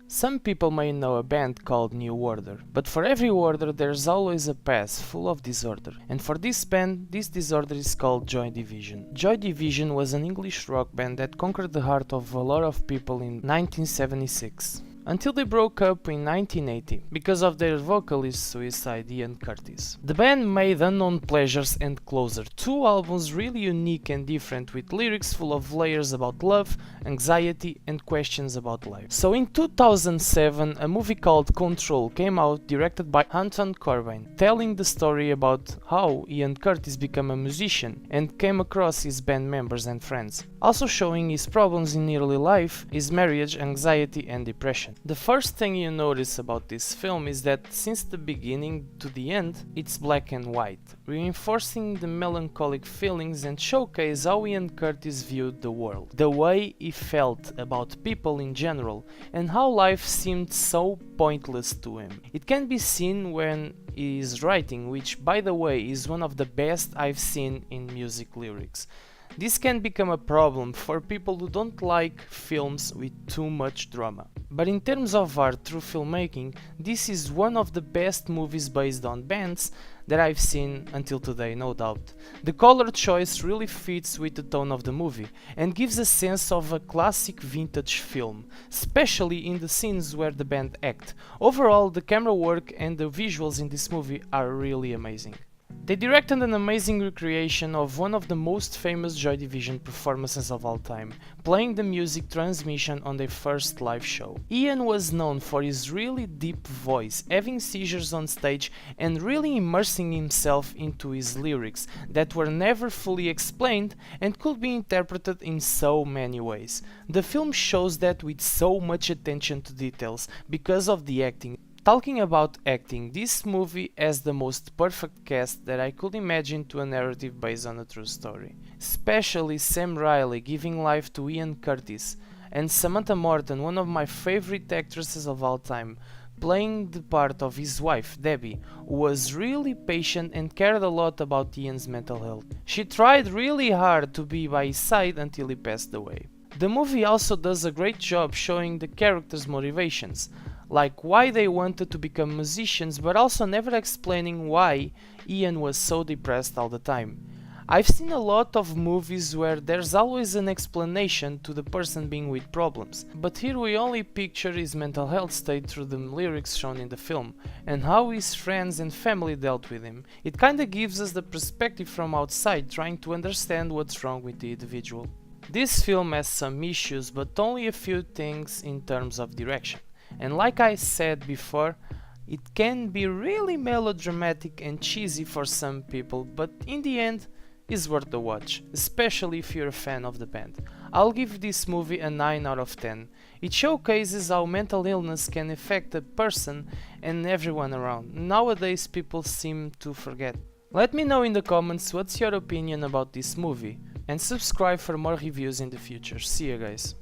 Some people may know a band called New Order, but for every order there's always a past full of disorder. And for this band, this disorder is called Joy Division. Joy Division was an English rock band that conquered the heart of a lot of people in 1976. Until they broke up in 1980 because of their vocalist's suicide, Ian Curtis. The band made Unknown Pleasures and Closer, two albums really unique and different with lyrics full of layers about love, anxiety and questions about life. So in 2007 a movie called Control came out, directed by Anton Corbijn, telling the story about how Ian Curtis became a musician and came across his band members and friends, also showing his problems in early life, his marriage, anxiety and depression. The first thing you notice about this film is that since the beginning to the end, it's black and white, reinforcing the melancholic feelings and showcase how Ian Curtis viewed the world, the way he felt about people in general, and how life seemed so pointless to him. It can be seen when he is writing, which by the way is one of the best I've seen in music lyrics. This can become a problem for people who don't like films with too much drama. But in terms of art through filmmaking, this is one of the best movies based on bands that I've seen until today, no doubt. The color choice really fits with the tone of the movie and gives a sense of a classic vintage film, especially in the scenes where the band act. Overall, the camera work and the visuals in this movie are really amazing. They directed an amazing recreation of one of the most famous Joy Division performances of all time, playing the music transmission on their first live show. Ian was known for his really deep voice, having seizures on stage and really immersing himself into his lyrics that were never fully explained and could be interpreted in so many ways. The film shows that with so much attention to details because of the acting. Talking about acting, this movie has the most perfect cast that I could imagine to a narrative based on a true story. Especially Sam Riley giving life to Ian Curtis, and Samantha Morton, one of my favorite actresses of all time, playing the part of his wife, Debbie, who was really patient and cared a lot about Ian's mental health. She tried really hard to be by his side until he passed away. The movie also does a great job showing the characters' motivations, like why they wanted to become musicians, but also never explaining why Ian was so depressed all the time. I've seen a lot of movies where there's always an explanation to the person being with problems, but here we only picture his mental health state through the lyrics shown in the film, and how his friends and family dealt with him. It kinda gives us the perspective from outside, trying to understand what's wrong with the individual. This film has some issues, but only a few things in terms of direction. And like I said before, it can be really melodramatic and cheesy for some people, but in the end is worth the watch, especially if you're a fan of the band. I'll give this movie a 9 out of 10. It showcases how mental illness can affect a person and everyone around. Nowadays people seem to forget. Let me know in the comments what's your opinion about this movie, and subscribe for more reviews in the future. See you guys.